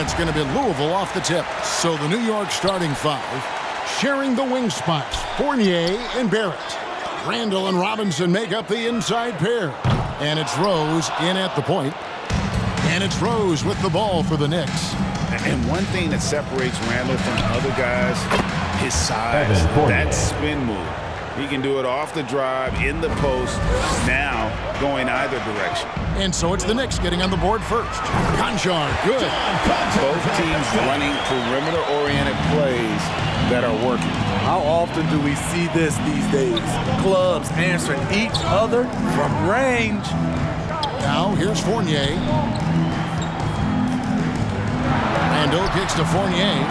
it's going to be Louisville off the tip. So the New York starting five sharing the wing spots. Fournier and Barrett. Randall and Robinson make up the inside pair. And it's Rose in at the point. And it's Rose with the ball for the Knicks. And one thing that separates Randall from other guys, his size, that spin move. He can do it off the drive, in the post, now going either direction. And so it's the Knicks getting on the board first. Conchar, good. Both teams running perimeter-oriented plays that are working. How often do we see this these days? Clubs answering each other from range. Now here's Fournier. Randall kicks to Fournier.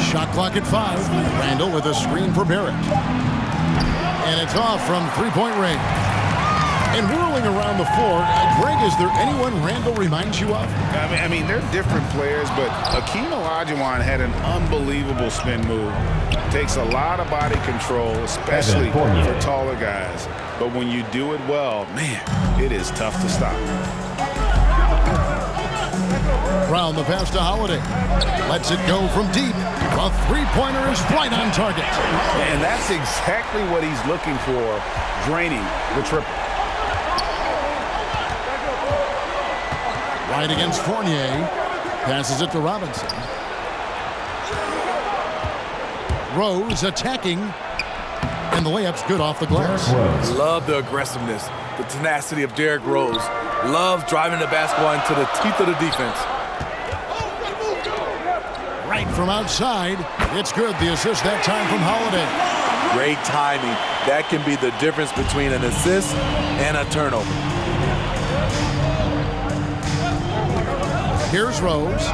Shot clock at 5. Randall with a screen for Barrett. And it's off from three-point range. And whirling around the floor, Greg, is there anyone Randall reminds you of? I mean, they're different players, but Hakeem Olajuwon had an unbelievable spin move. Takes a lot of body control, especially for taller guys. But when you do it well, man, it is tough to stop. Brown the pass to Holiday. Lets it go from deep. A three-pointer is right on target. And that's exactly what he's looking for, draining the triple. Right against Fournier. Passes it to Robinson. Rose attacking. And the layup's good off the glass. Love the aggressiveness, the tenacity of Derrick Rose. Love driving the basketball into the teeth of the defense. Right from outside. It's good. The assist that time from Holiday. Great timing. That can be the difference between an assist and a turnover. Here's Rose.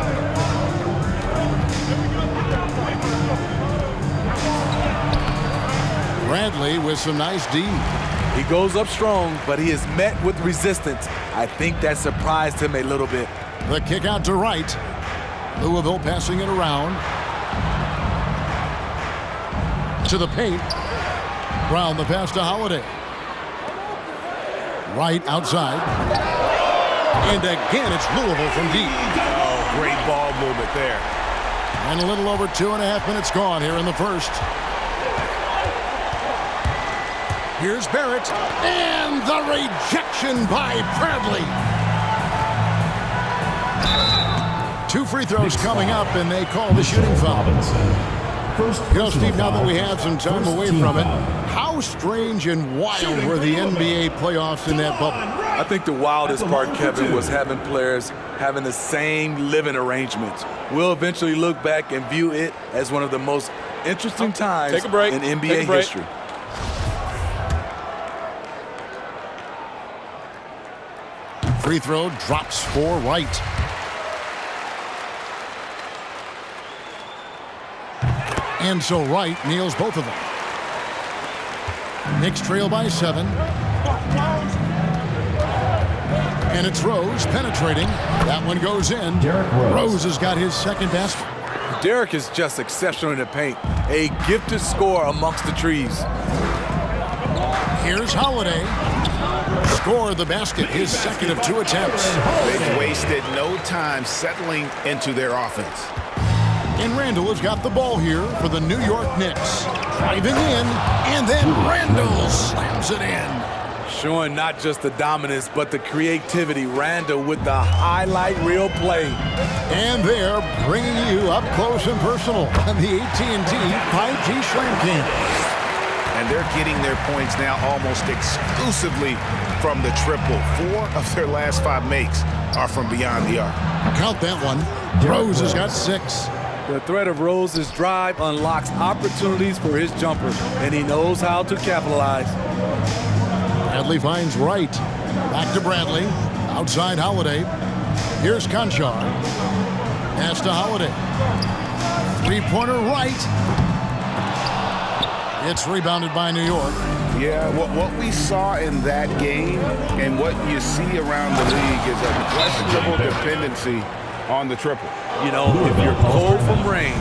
Bradley with some nice D. He goes up strong, but he is met with resistance. I think that surprised him a little bit. The kick out to right. Louisville passing it around. To the paint. Brown the pass to Holiday. Right outside. And again, it's Louisville from deep. Oh, great ball movement there. And a little over 2.5 minutes gone here in the first. Here's Barrett. And the rejection by Bradley. 2 free throws coming up, and they call the shooting foul. You know, Steve, now that we have some time away from it, how strange and wild were the NBA playoffs in that bubble? I think the wildest part, Kevin, was having players having the same living arrangements. We'll eventually look back and view it as one of the most interesting times in NBA history. Free throw drops for Wright. And so Wright nails both of them. Knicks trail by 7. And it's Rose penetrating. That one goes in. Rose has got his second basket. Derrick is just exceptional in the paint. A gifted scorer amongst the trees. Here's Holiday. Score the basket, his second of 2 attempts. They've wasted no time settling into their offense. And Randall has got the ball here for the New York Knicks. Driving in, and then Randall slams it in. Showing not just the dominance, but the creativity. Randall with the highlight reel play. And they're bringing you up close and personal on the AT&T 5G Slam Cam. And they're getting their points now almost exclusively from the triple. 4 of their last 5 makes are from beyond the arc. Count that one. Rose has got 6. The threat of Rose's drive unlocks opportunities for his jumper, and he knows how to capitalize. Bradley finds Wright. Back to Bradley. Outside Holiday. Here's Conchar. Pass to Holiday. Three-pointer right. It's rebounded by New York. Yeah, what we saw in that game and what you see around the league is a questionable dependency on the triple. You know, if you're cold from range,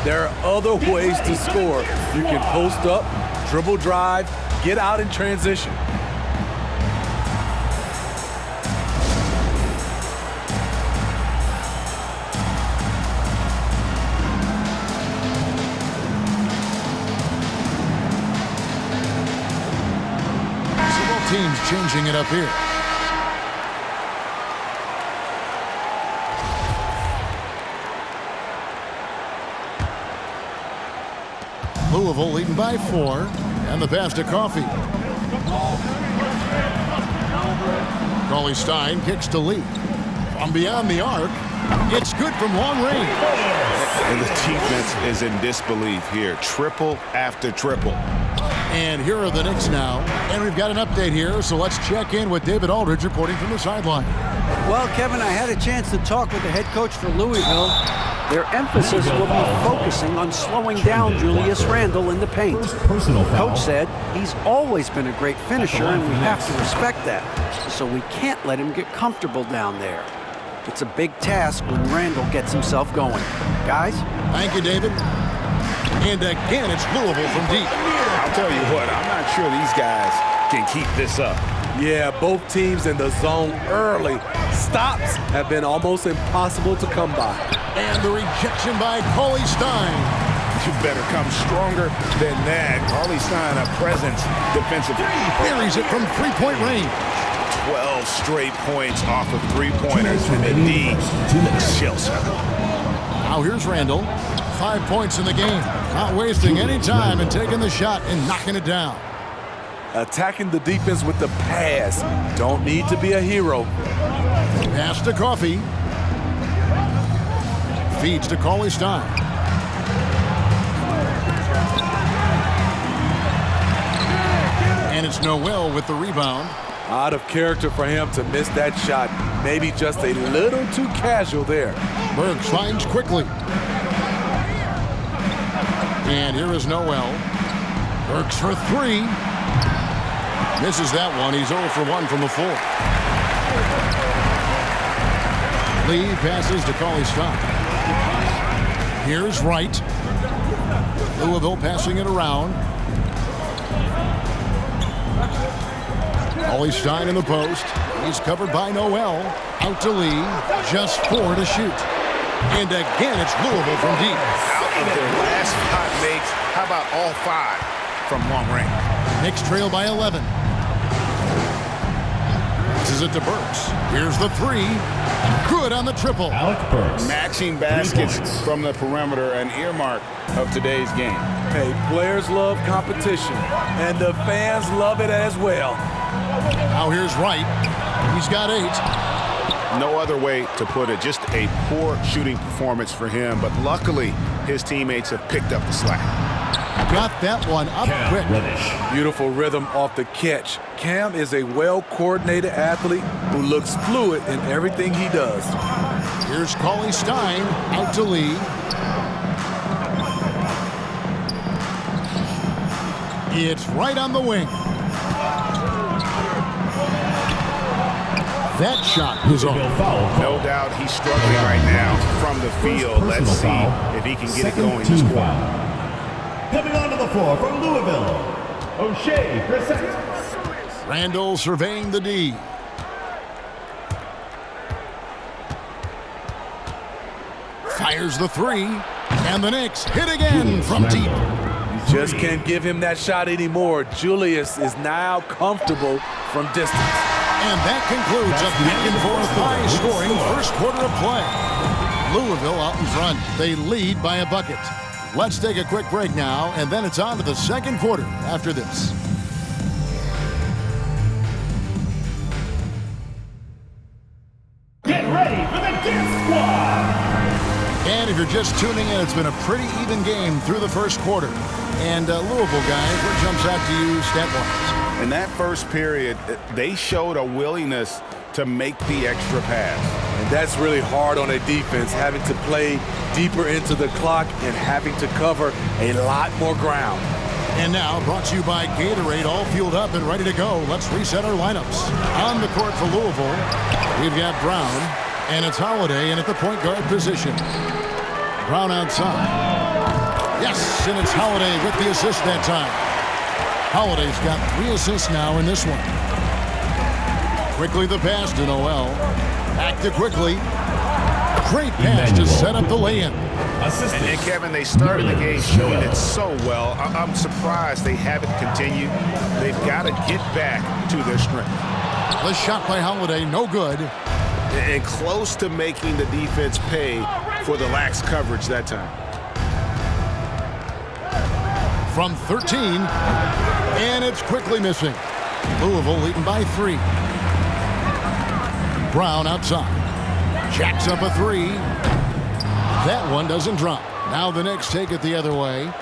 there are other ways to score. You can post up, dribble drive, get out in transition. teams changing it up here. Louisville leading by 4, and the pass to Coffey. Cauley-Stein kicks to Lee. From beyond the arc, it's good from long range. And the defense is in disbelief here. Triple after triple. And here are the Knicks now. And we've got an update here, so let's check in with David Aldridge reporting from the sideline. Well, Kevin, I had a chance to talk with the head coach for Louisville. Their emphasis will be focusing on slowing down Julius Randle in the paint. Coach said he's always been a great finisher, and we have to respect that. So we can't let him get comfortable down there. It's a big task when Randle gets himself going. Guys? Thank you, David. And again, it's Louisville from deep. I'll tell you what, I'm not sure these guys can keep this up. Yeah, both teams in the zone early. Stops have been almost impossible to come by. And the rejection by Cauley-Stein. You better come stronger than that. Cauley-Stein, a presence defensively. Buries it from three-point range. 12 straight points off of three-pointers, and the D chills him. Now here's Randle. 5 points in the game. Not wasting any time and taking the shot and knocking it down. Attacking the defense with the pass. Don't need to be a hero. Pass to Coffey. Feeds to Cauley-Stein. And it's Noel with the rebound. Out of character for him to miss that shot. Maybe just a little too casual there. Burks finds quickly. And here is Noel. Burks for 3. Misses that one. He's 0 for 1 from the floor. Lee passes to Cauley-Stein. Here's Wright. Louisville passing it around. Cauley-Stein in the post. He's covered by Noel. Out to Lee. Just 4 to shoot. And again, it's Louisville from deep. Out of their last 5 makes, how about all 5 from long range? Knicks trail by 11. This is it to Burks. Here's the 3. Good on the triple. Matching baskets from the perimeter, an earmark of today's game. Hey, players love competition, and the fans love it as well. Now here's Wright. He's got 8. No other way to put it. Just a poor shooting performance for him, but luckily his teammates have picked up the slack. Got that one up quick. Beautiful rhythm off the catch. Cam is a well-coordinated athlete who looks fluid in everything he does. Here's Cauley-Stein out to Lee. It's right on the wing. That shot is on. No doubt he's struggling right now from the field. Let's see if he can get it going this quarter. Coming onto the floor from Louisville, O'Shea Brissett. Randle surveying the D. Fires the 3. And the Knicks hit again from deep. You just can't give him that shot anymore. Julius is now comfortable from distance. And that concludes a back-and-forth high-scoring first quarter of play. Louisville out in front. They lead by a bucket. Let's take a quick break now, and then it's on to the second quarter after this. Get ready for the Dance Squad! And if you're just tuning in, it's been a pretty even game through the first quarter. And Louisville, guys, what jumps out to you stat-wise? In that first period, they showed a willingness to make the extra pass. And that's really hard on a defense, having to play deeper into the clock and having to cover a lot more ground. And now, brought to you by Gatorade, all fueled up and ready to go. Let's reset our lineups. On the court for Louisville, we've got Brown, and it's Holiday in at the point guard position. Brown outside. Yes, and it's Holiday with the assist that time. Holiday's got 3 assists now in this one. Quickly the pass to Noel. Back to Quickly. Great pass to set up the lay-in. assistant. And Kevin, they started the game showing it so well. I'm surprised they haven't continued. They've got to get back to their strength. The shot by Holiday, no good. And close to making the defense pay for the lax coverage that time. From 13, and it's quickly missing. Louisville leading by 3. Brown outside. Jacks up a 3. That one doesn't drop. Now the Knicks take it the other way.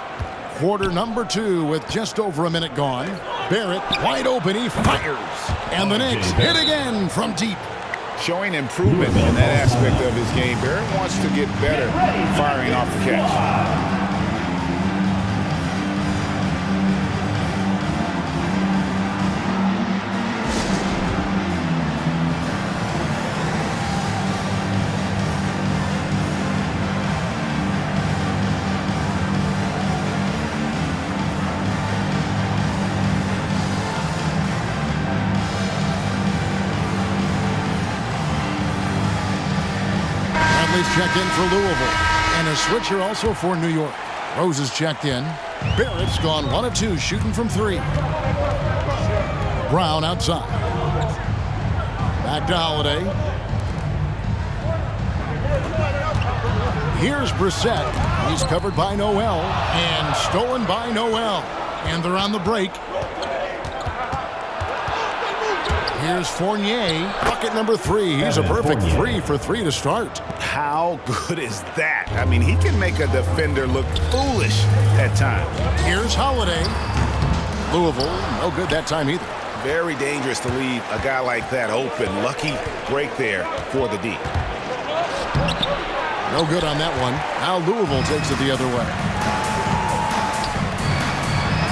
Quarter number 2 with just over a minute gone. Barrett wide open, he fires. And the Knicks hit again from deep. Showing improvement in that aspect of his game. Barrett wants to get better firing off the catch. Checked in for Louisville. And a switcher also for New York. Rose is checked in. Barrett's gone 1 of 2, shooting from 3. Brown outside. Back to Holiday. Here's Brissett. He's covered by Noel. And stolen by Noel. And they're on the break. Here's Fournier, bucket number 3. He's a perfect 3 for 3 to start. How good is that? I mean, he can make a defender look foolish at times. Here's Holiday. Louisville, no good that time either. Very dangerous to leave a guy like that open. Lucky break there for the D. No good on that one. Now Louisville takes it the other way.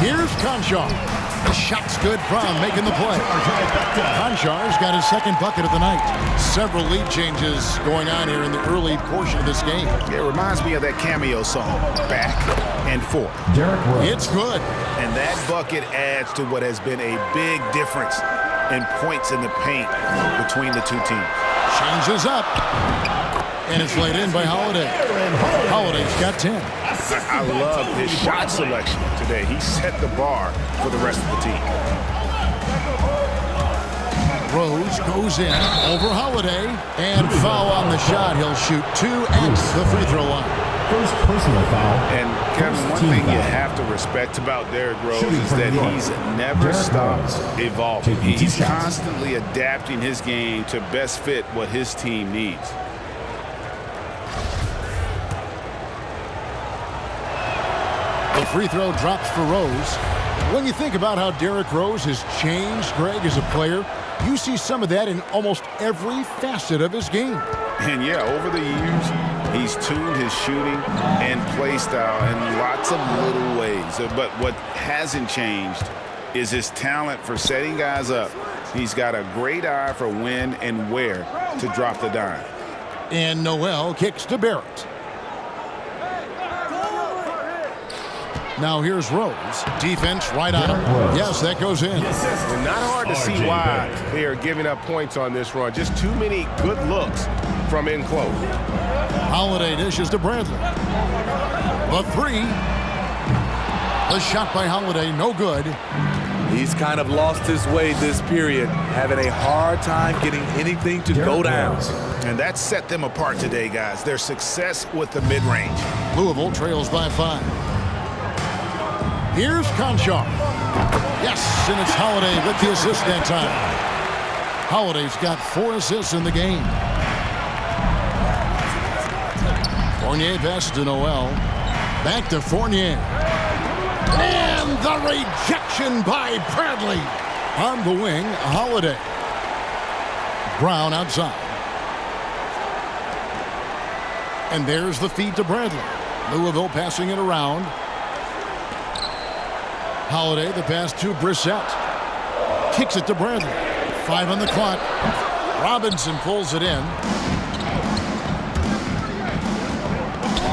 Here's Conchar. The shot's good. Brown making the play. Conchar's got his second bucket of the night. Several lead changes going on here in the early portion of this game. It reminds me of that cameo song, Back and Forth. It's good. And that bucket adds to what has been a big difference in points in the paint between the two teams. Changes up. And it's laid in by Holiday. Holiday's got 10. I love his shot selection today. He set the bar for the rest of the team. Rose goes in over Holiday. And foul on the shot. He'll shoot 2 at the free throw line. First personal foul. And Kevin, one thing you have to respect about Derrick Rose is that he's never stopped evolving. He's constantly adapting his game to best fit what his team needs. The free throw drops for Rose. When you think about how Derrick Rose has changed, Greg, as a player, you see some of that in almost every facet of his game. And yeah, over the years, he's tuned his shooting and play style in lots of little ways. But what hasn't changed is his talent for setting guys up. He's got a great eye for when and where to drop the dime. And Noel kicks to Barrett. Now here's Rose. Defense right on him. Yes, that goes in. Not hard to see why they are giving up points on this run. Just too many good looks from in close. Holiday dishes to Bradley. The 3. The shot by Holiday, no good. He's kind of lost his way this period, having a hard time getting anything to go down. And that set them apart today, guys. Their success with the mid-range. Louisville trails by 5. Here's Conchar. Yes, and it's Holiday with the assist that time. Holiday's got 4 assists in the game. Fournier passes to Noel. Back to Fournier. And the rejection by Bradley. On the wing, Holiday. Brown outside. And there's the feed to Bradley. Louisville passing it around. Holiday, the pass to Brissett. Kicks it to Bradley. 5 on the clock. Robinson pulls it in.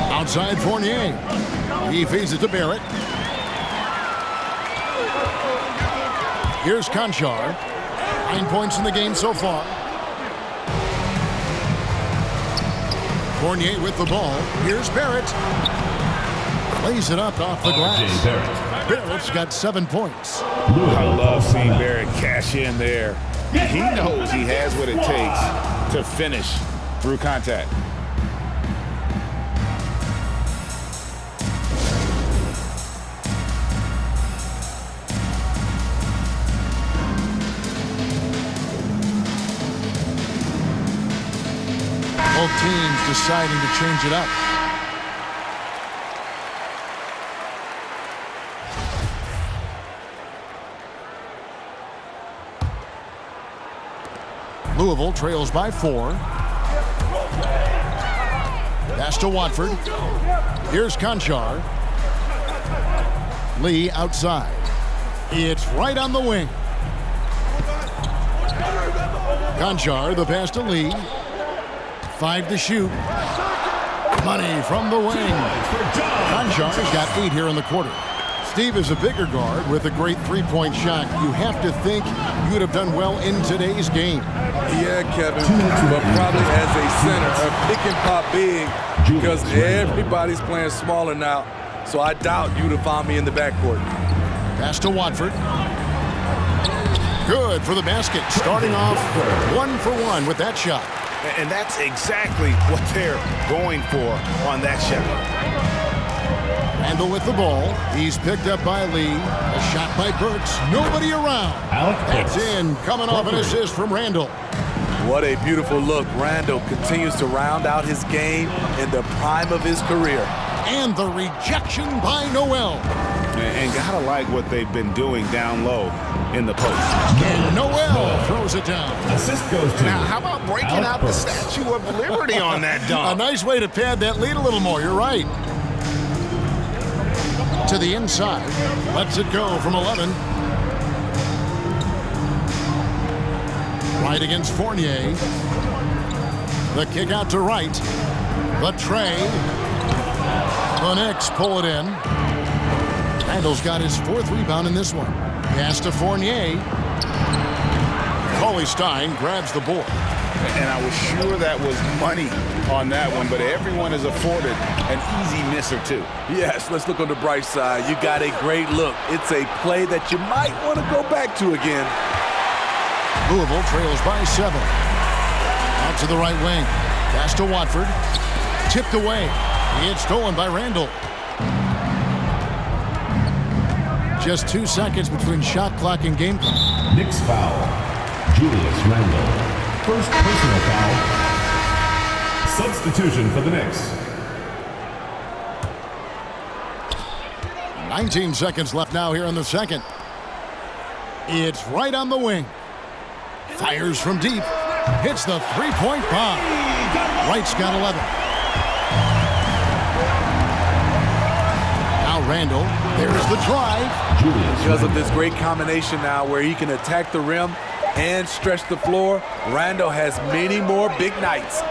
Outside Fournier. He feeds it to Barrett. Here's Conchar. 9 points in the game so far. Fournier with the ball. Here's Barrett. Lays it up off the glass. Barrett's got 7 points. I love seeing Barrett cash in there. He knows he has what it takes to finish through contact. Both teams deciding to change it up. Louisville trails by 4. Pass to Watford. Here's Conchar. Lee outside. It's right on the wing. Conchar, the pass to Lee. 5 to shoot. Money from the wing. Conchar's got 8 here in the quarter. Steve is a bigger guard with a great three-point shot. You have to think you would have done well in today's game. Yeah, Kevin, but probably as a center, a pick and pop big, because everybody's playing smaller now. So I doubt you'd have found me in the backcourt. Pass to Watford. Good for the basket. Starting off 1 for 1 with that shot. And that's exactly what they're going for on that shot. Randall with the ball. He's picked up by Lee. A shot by Burks. Nobody around. That's in. Coming off an assist from Randall. What a beautiful look. Randall continues to round out his game in the prime of his career. And the rejection by Noel. And gotta like what they've been doing down low in the post. And Noel throws it down. Assist goes to. Now, how about breaking out the Statue of Liberty on that dunk? A nice way to pad that lead a little more. You're right. To the inside. Lets it go from 11. Right against Fournier. The kick out to right. The tray. The Knicks pull it in. Randall's got his 4th rebound in this one. Pass to Fournier. Cauley Stein grabs the board. And I was sure that was money on that one, but everyone is afforded an easy miss or two. Yes, let's look on the bright side. You got a great look. It's a play that you might want to go back to again. Louisville trails by 7. Out to the right wing. Pass to Watford. Tipped away. It's stolen by Randall. Just 2 seconds between shot clock and game clock. Knicks foul. Julius Randle. First personal foul. Substitution for the Knicks. 19 seconds left now here in the second. It's right on the wing. Fires from deep. Hits the three-point bomb. Wright's got 11. Now Randall. There's the drive. Because of this great combination now where he can attack the rim and stretch the floor, Randall has many more big nights.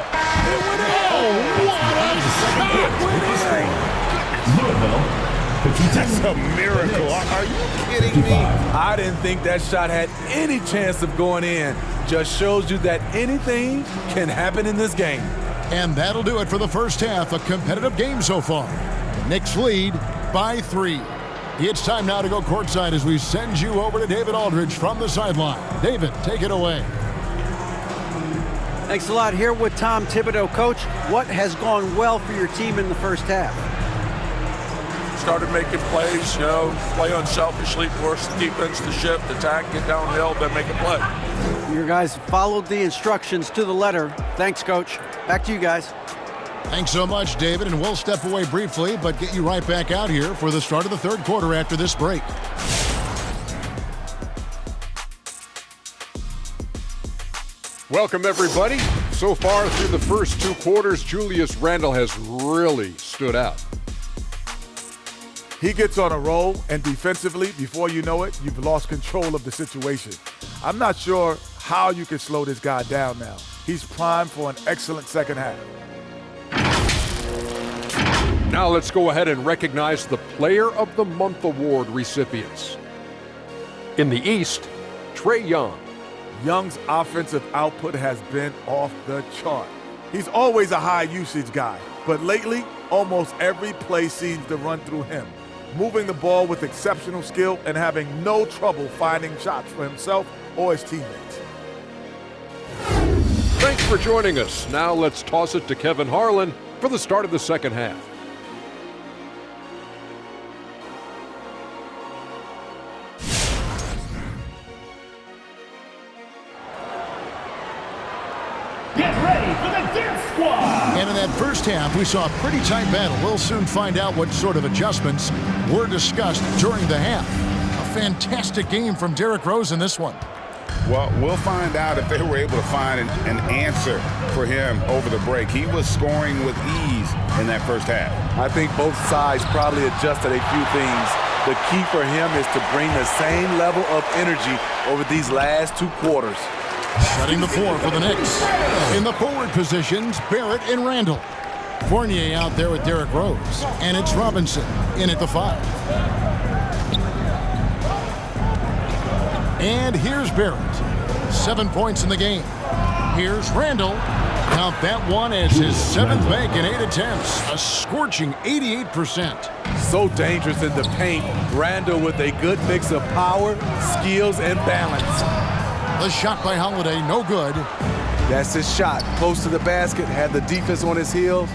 That's a miracle. Are you kidding me? I didn't think that shot had any chance of going in. Just shows you that anything can happen in this game. And that'll do it for the first half. A competitive game so far. Knicks lead by 3. It's time now to go courtside as we send you over to David Aldridge from the sideline. David, take it away. Thanks a lot. Here with Tom Thibodeau. Coach, what has gone well for your team in the first half? Started making plays, play unselfishly, force the defense to shift, attack, get downhill, then make a play. Your guys followed the instructions to the letter. Thanks, Coach. Back to you guys. Thanks so much, David, and we'll step away briefly, but get you right back out here for the start of the third quarter after this break. Welcome, everybody. So far through the first 2 quarters, Julius Randle has really stood out. He gets on a roll, and defensively, before you know it, you've lost control of the situation. I'm not sure how you can slow this guy down now. He's primed for an excellent second half. Now let's go ahead and recognize the Player of the Month Award recipients. In the East, Trae Young. Young's offensive output has been off the chart. He's always a high usage guy, but lately, almost every play seems to run through him, moving the ball with exceptional skill and having no trouble finding shots for himself or his teammates. Thanks for joining us. Now let's toss it to Kevin Harlan for the start of the second half. Get ready for the Dance Squad! And in that first half, we saw a pretty tight battle. We'll soon find out what sort of adjustments were discussed during the half. A fantastic game from Derrick Rose in this one. Well, we'll find out if they were able to find an answer for him over the break. He was scoring with ease in that first half. I think both sides probably adjusted a few things. The key for him is to bring the same level of energy over these last 2 quarters. Setting the floor for the Knicks. In the forward positions, Barrett and Randall. Fournier out there with Derrick Rose. And it's Robinson in at the 5. And here's Barrett. 7 points in the game. Here's Randall. Count that one as his 7th make in 8 attempts. A scorching 88%. So dangerous in the paint. Randall with a good mix of power, skills, and balance. The shot by Holiday, no good. That's his shot. Close to the basket, had the defense on his heels.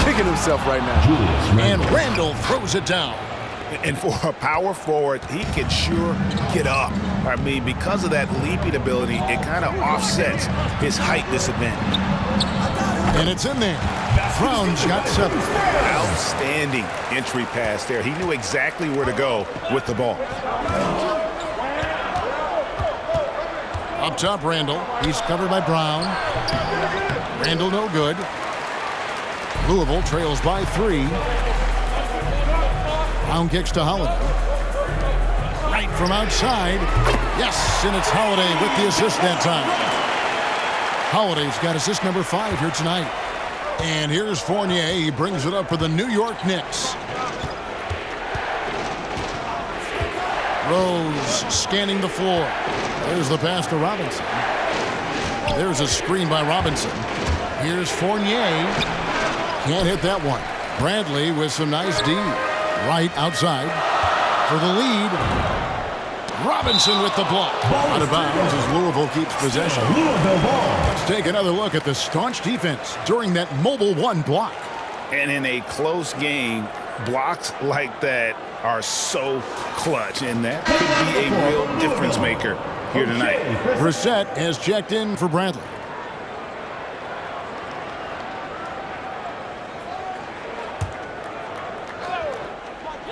Kicking himself right now. And Randall throws it down. And for a power forward, he can sure get up. I mean, because of that leaping ability, it kind of offsets his height disadvantage. And it's in there. Brown's got 7. Outstanding entry pass there. He knew exactly where to go with the ball. Up top, Randall. He's covered by Brown. Randall no good. Louisville trails by 3. Brown kicks to Holiday. Right from outside. Yes, and it's Holiday with the assist that time. Holiday's got assist number 5 here tonight. And here's Fournier. He brings it up for the New York Knicks. Rose scanning the floor. There's the pass to Robinson. There's a screen by Robinson. Here's Fournier. Can't hit that one. Bradley with some nice D. Right outside for the lead. Robinson with the block. Out of bounds as Louisville keeps possession. Let's take another look at the staunch defense during that mobile 1 block. And in a close game, blocks like that are so clutch, and that could be a real difference maker here tonight. Brissett has checked in for Bradley.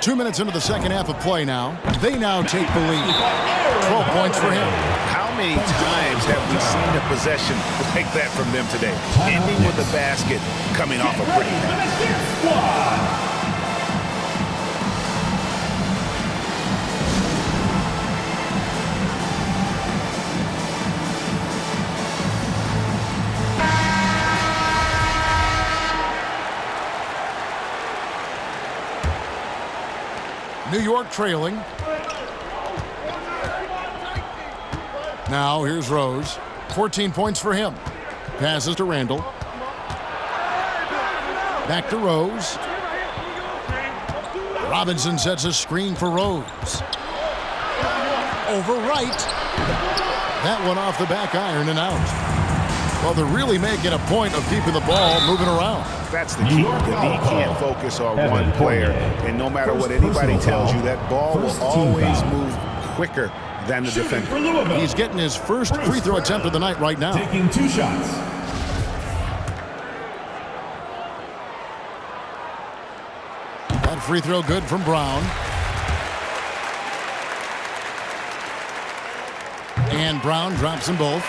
Two minutes into the second half of play now. They now take the lead. 12 points for him. How many times have we seen a possession like that from them today? Ending with the basket, coming off a pretty pass. New York trailing. Now here's Rose. 14 points for him. Passes to Randall. Back to Rose. Robinson sets a screen for Rose. Over right. That one off the back iron and out. Well, they're really making a point of keeping the ball moving around. That's the key. That he can't focus on one player, and no matter what anybody tells you, that ball will always move quicker than the defender. He's getting his first free throw attempt of the night right now. Taking 2 shots. That free throw good from Brown. And Brown drops them both.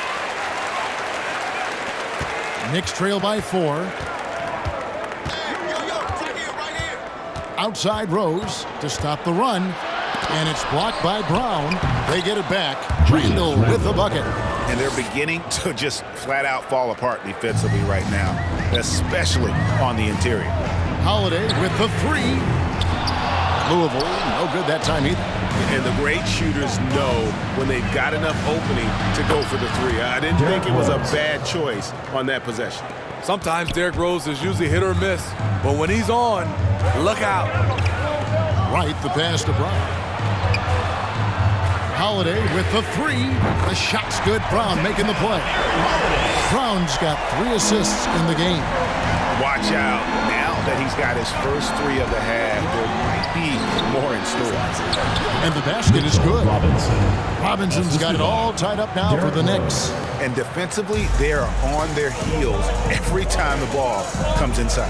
Knicks trail by 4. Outside Rose to stop the run. And it's blocked by Brown. They get it back. Randall with the bucket. And they're beginning to just flat out fall apart defensively right now, especially on the interior. Holiday with the 3. Louisville, no good that time either. And the great shooters know when they've got enough opening to go for the 3. I didn't think it was a bad choice on that possession. Sometimes Derrick Rose is usually hit or miss, but when he's on, look out. Right, the pass to Brown. Holiday with the three. The shot's good. Brown making the play. Brown's got 3 assists in the game. Watch out. Now that he's got his first 3 of the half, there might be more in store. And the basket is good. Robinson's got it all tied up now for the Knicks. And defensively, they are on their heels every time the ball comes inside.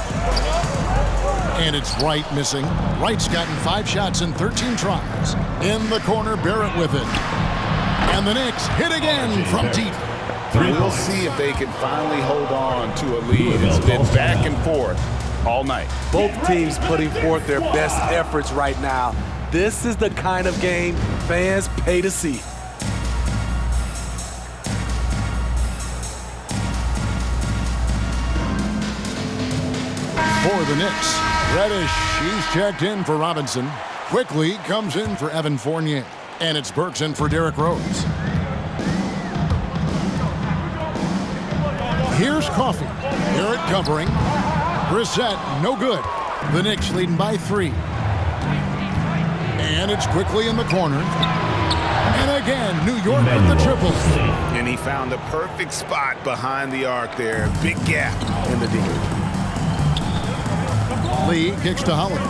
And it's Wright missing. Wright's gotten 5 shots in 13 tries. In the corner, Barrett with it. And the Knicks hit again from deep. We'll see if they can finally hold on to a lead. It's been back and forth all night. Both teams putting forth their best efforts right now. This is the kind of game fans pay to see. For the Knicks, Reddish, he's checked in for Robinson. Quickly comes in for Evan Fournier. And it's Burks in for Derrick Rose. Here's Coffey. Barrett covering. Brissett, no good. The Knicks leading by 3. And it's quickly in the corner. And again, New York with the triple. And he found the perfect spot behind the arc there. Big gap in the D. Lee kicks to Holiday.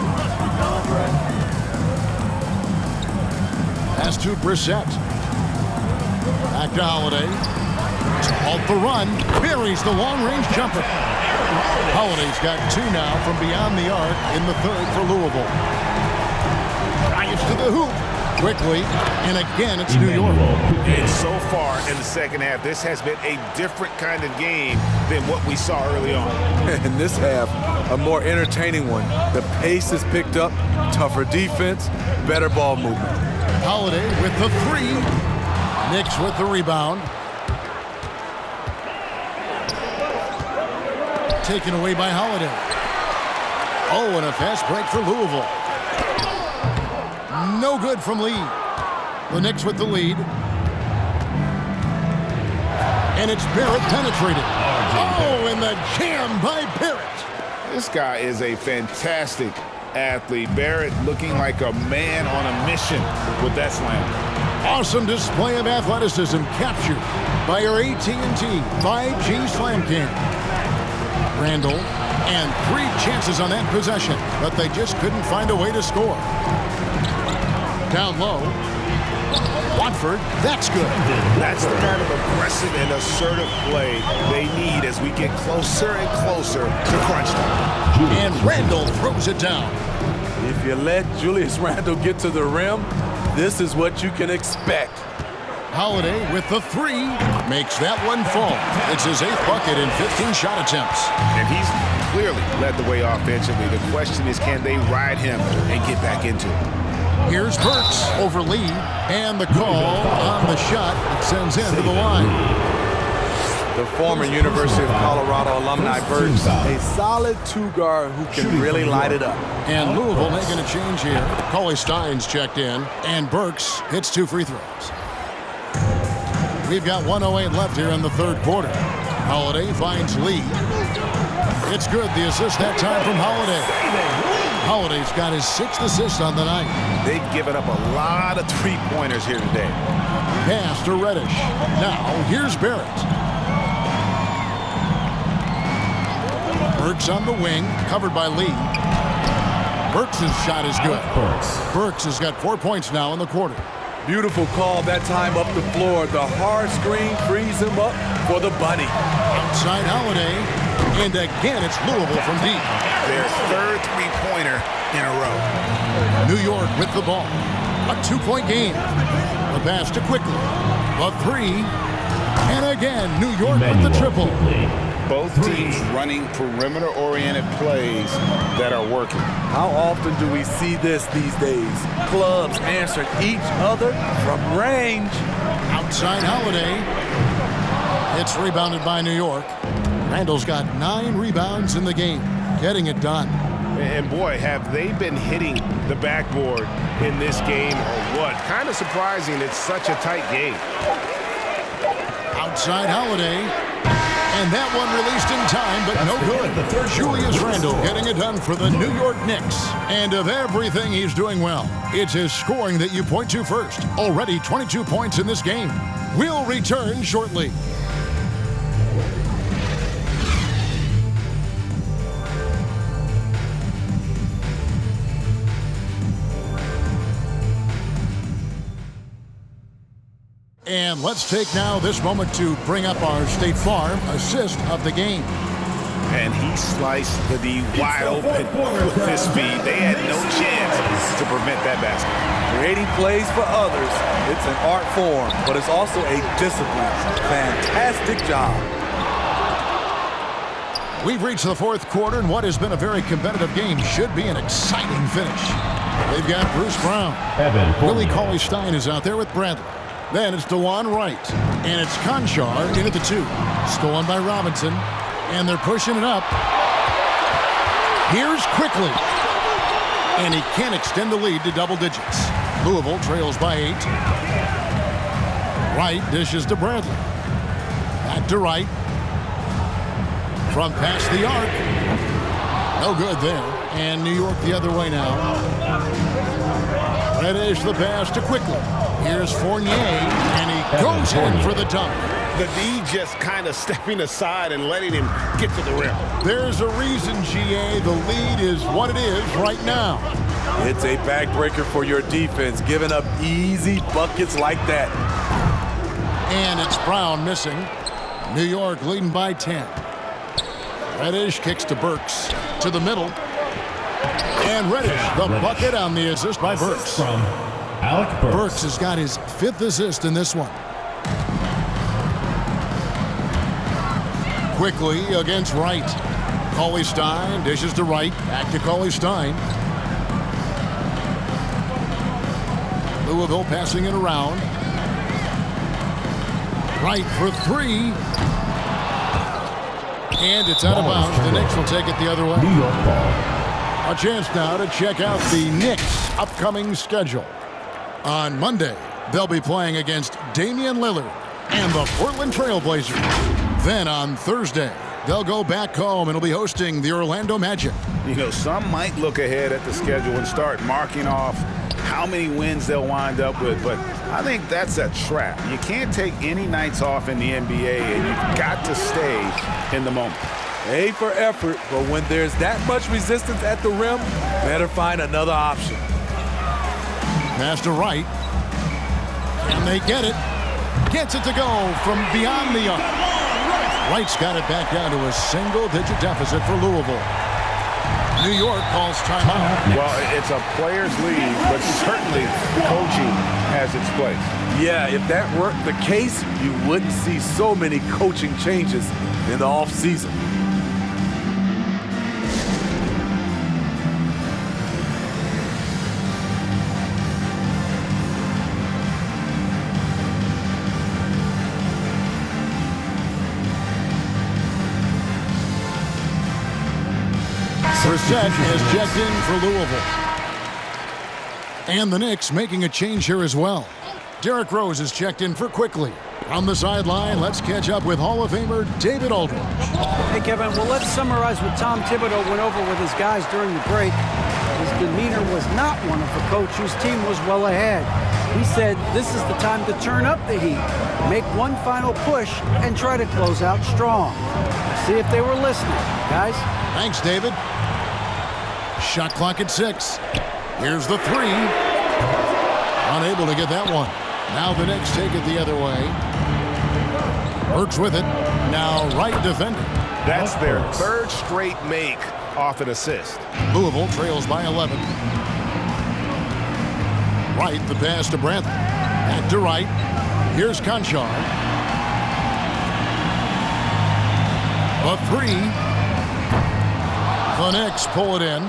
Pass to Brissett. Back to Holiday. To halt the run. Buries the long-range jumper. Holiday's got 2 now from beyond the arc in the 3rd for Louisville. Drives to the hoop. Quickly. And again, it's New York. And so far in the second half, this has been a different kind of game than what we saw early on. In this half, a more entertaining one. The pace is picked up, tougher defense, better ball movement. Holiday with the 3. Knicks with the rebound. Taken away by Holiday. Oh, and a fast break for Louisville. No good from Lee. The Knicks with the lead. And it's Barrett penetrated. Oh, and the jam by Barrett. This guy is a fantastic athlete. Barrett looking like a man on a mission with that slam. Awesome display of athleticism captured by our AT&T 5G Slam Cam. Randall, and 3 chances on that possession, but they just couldn't find a way to score. Down low. Watford, that's good. That's the kind of aggressive and assertive play they need as we get closer and closer to crunch time. And Randall throws it down. If you let Julius Randle get to the rim, this is what you can expect. Holiday with the 3 makes that one fall. It's his 8th bucket in 15 shot attempts. And he's clearly led the way offensively. The question is, can they ride him and get back into it? Here's Burks over Lee, and the call on the shot sends him to the line. The former University of Colorado alumni Burks, a solid 2-guard who can really light it up. And Louisville making a change here. Cauley Stein's checked in, and Burks hits 2 free throws. We've got 1:08 left here in the 3rd quarter. Holiday finds Lee. It's good, the assist that time from Holiday. Holiday's got his 6th assist on the night. They've given up a lot of 3-pointers here today. Pass to Reddish. Now, here's Barrett. Burks on the wing, covered by Lee. Burks' shot is good. Burks has got 4 points now in the quarter. Beautiful call that time up the floor. The hard screen frees him up for the bunny. Outside Holiday. And again, it's Louisville from deep. Their 3rd 3-pointer in a row. New York with the ball. A 2-point game. The pass to Quickly. A 3. And again, New York with the triple. Both teams running perimeter-oriented plays that are working. How often do we see this these days? Clubs answering each other from range. Outside Holiday. It's rebounded by New York. Randall's got 9 rebounds in the game, getting it done. And boy, have they been hitting the backboard in this game or what? Kind of surprising it's such a tight game. Outside Holiday. And that one released in time, but no good. Julius Randle getting it done for the New York Knicks. And of everything he's doing well, it's his scoring that you point to first. Already 22 points in this game. We'll return shortly. And let's take now this moment to bring up our State Farm assist of the game. And he sliced the D wide open with his speed. They had no chance to prevent that basket. Creating plays for others, it's an art form, but it's also a discipline. Fantastic job. We've reached the fourth quarter, and what has been a very competitive game should be an exciting finish. They've got Bruce Brown. Willie Cauley-Stein is out there with Bradley. Then it's DeJuan Wright, and it's Conchar in at the 2. Stolen by Robinson, and they're pushing it up. Here's Quickly, and he can't extend the lead to double digits. Louisville trails by 8. Wright dishes to Bradley. Back to Wright. From past the arc. No good there, and New York the other way now. Reddish the pass to Quickly. Here's Fournier, and he goes in for the dunk. The D just kind of stepping aside and letting him get to the rim. There's a reason, GA. The lead is what it is right now. It's a backbreaker for your defense, giving up easy buckets like that. And it's Brown missing. New York leading by 10. Reddish kicks to Burks to the middle. And Reddish, the bucket on the assist by Burks. From Alec Burks. Burks has got his 5th assist in this one. Quickly against Wright. Cauley-Stein dishes to Wright. Back to Cauley-Stein. Louisville passing it around. Wright for 3. And it's out of bounds. The Knicks will take it the other way. New York ball. A chance now to check out the Knicks' upcoming schedule. On Monday, they'll be playing against Damian Lillard and the Portland Trail Blazers. Then on Thursday, they'll go back home and will be hosting the Orlando Magic. You know, some might look ahead at the schedule and start marking off how many wins they'll wind up with, but I think that's a trap. You can't take any nights off in the NBA, and you've got to stay in the moment. A for effort, but when there's that much resistance at the rim, better find another option. Pass to Wright. Can they get it? Gets it to go from beyond the arc. Wright's got it back down to a single-digit deficit for Louisville. New York calls timeout. Well, it's a player's league, but certainly coaching has its place. Yeah, if that weren't the case, you wouldn't see so many coaching changes in the offseason. Brissett has checked in for Louisville. And the Knicks making a change here as well. Derrick Rose is checked in for Quickly. On the sideline, let's catch up with Hall of Famer David Aldridge. Hey, Kevin, well, let's summarize what Tom Thibodeau went over with his guys during the break. His demeanor was not one of a coach whose team was well ahead. He said this is the time to turn up the heat, make one final push, and try to close out strong. See if they were listening, guys. Thanks, David. Shot clock at 6. Here's the 3. Unable to get that one. Now the Knicks take it the other way. Burks with it. Now Wright defending. That's their 3rd straight make off an assist. Louisville trails by 11. Wright, the pass to Bradley. Back to Wright. Here's Conchar. A 3. The Knicks pull it in.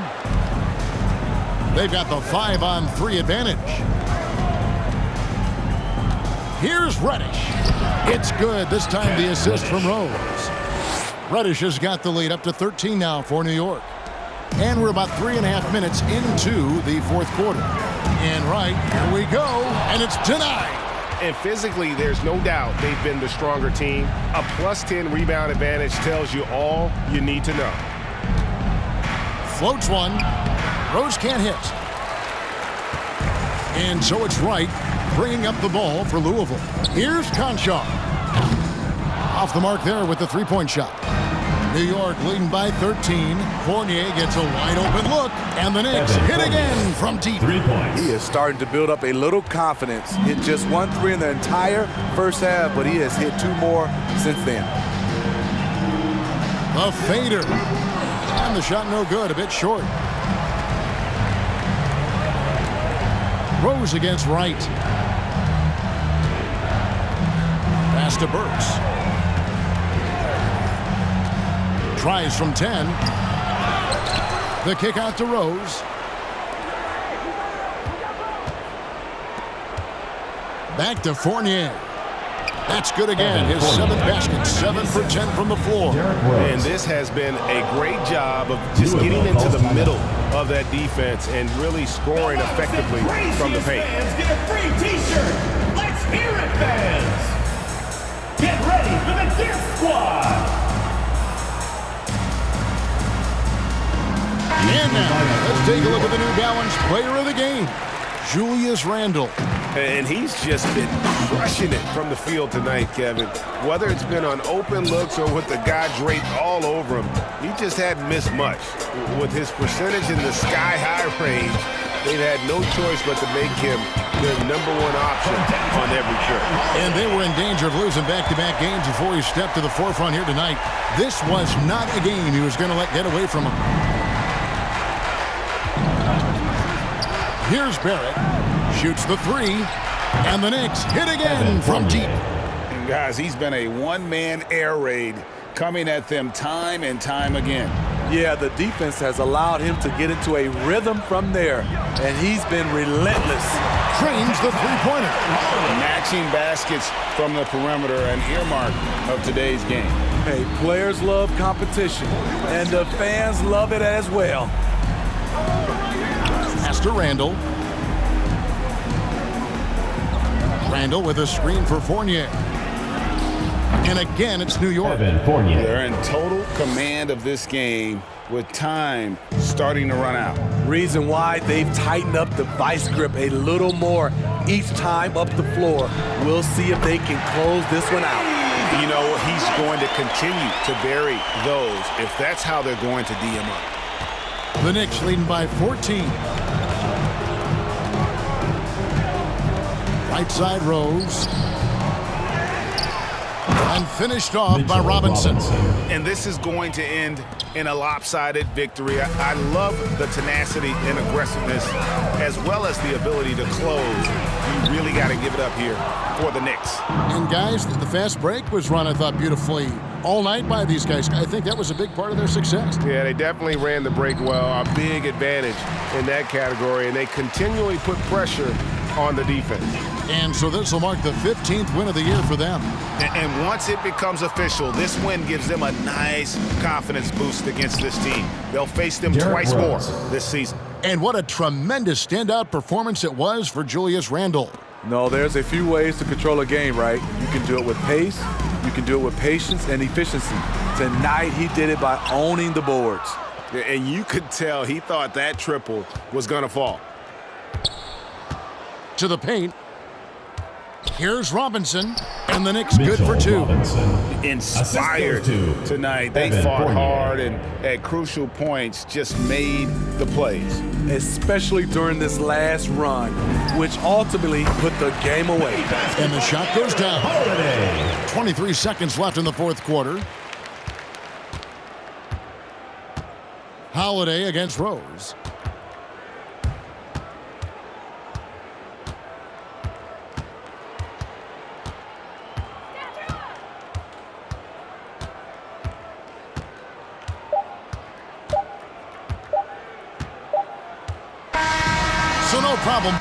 They've got the 5-on-3 advantage. Here's Reddish. It's good. This time the assist from Rose. Reddish has got the lead up to 13 now for New York. And we're about 3.5 minutes into the fourth quarter. And right, here we go. And it's denied. And physically, there's no doubt they've been the stronger team. A +10 rebound advantage tells you all you need to know. Floats one. Rose can't hit. And so it's Wright bringing up the ball for Louisville. Here's Conchar. Off the mark there with the three-point shot. New York leading by 13. Fournier gets a wide-open look, and the Knicks hit again from deep. 3 points. He is starting to build up a little confidence. Hit just 1 3 in the entire first half, but he has hit 2 more since then. The fader. And the shot no good, a bit short. Rose against Wright. Pass to Burks. Tries from 10. The kick out to Rose. Back to Fournier. That's good again. His 7th basket, 7 for 10 from the floor. And this has been a great job of just getting into the middle of that defense and really scoring effectively from the paint. Fans get a free T-shirt. Let's hear it, fans. Get ready for the Gift Squad. And now, let's take a look at the New Balance player of the game, Julius Randle. And he's just been crushing it from the field tonight, Kevin. Whether it's been on open looks or with the guy draped all over him, he just hadn't missed much. With his percentage in the sky-high range, they've had no choice but to make him their #1 option on every trip. And they were in danger of losing back-to-back games before he stepped to the forefront here tonight. This was not a game he was going to let get away from him. Here's Barrett. Shoots the 3. And the Knicks hit again from deep. And guys, he's been a one-man air raid coming at them time and time again. Yeah, the defense has allowed him to get into a rhythm from there, and he's been relentless. Trains the three-pointer. Matching baskets from the perimeter, an earmark of today's game. Hey, players love competition, and the fans love it as well. Pass to Randle. Randle with a screen for Fournier. And again, it's New York. They're in total command of this game with time starting to run out. Reason why they've tightened up the vice grip a little more each time up the floor. We'll see if they can close this one out. You know, he's going to continue to bury those if that's how they're going to D him up. The Knicks leading by 14. Right side Rose. And finished off by Robinson. And this is going to end in a lopsided victory. I love the tenacity and aggressiveness as well as the ability to close. You really got to give it up here for the Knicks. And guys, the fast break was run, I thought, beautifully all night by these guys. I think that was a big part of their success. Yeah, they definitely ran the break well. A big advantage in that category, and they continually put pressure on the defense. And so this will mark the 15th win of the year for them. And once it becomes official, this win gives them a nice confidence boost against this team. They'll face them twice more this season. And what a tremendous standout performance it was for Julius Randle. No, there's a few ways to control a game, right? You can do it with pace, you can do it with patience and efficiency. Tonight, he did it by owning the boards. And you could tell he thought that triple was going to fall. To the paint. Here's Robinson, and the Knicks good for 2. Inspired tonight. They fought hard and at crucial points just made the plays. Especially during this last run, which ultimately put the game away. And the shot goes down. 23 seconds left in the fourth quarter. Holiday against Rose. So no problem.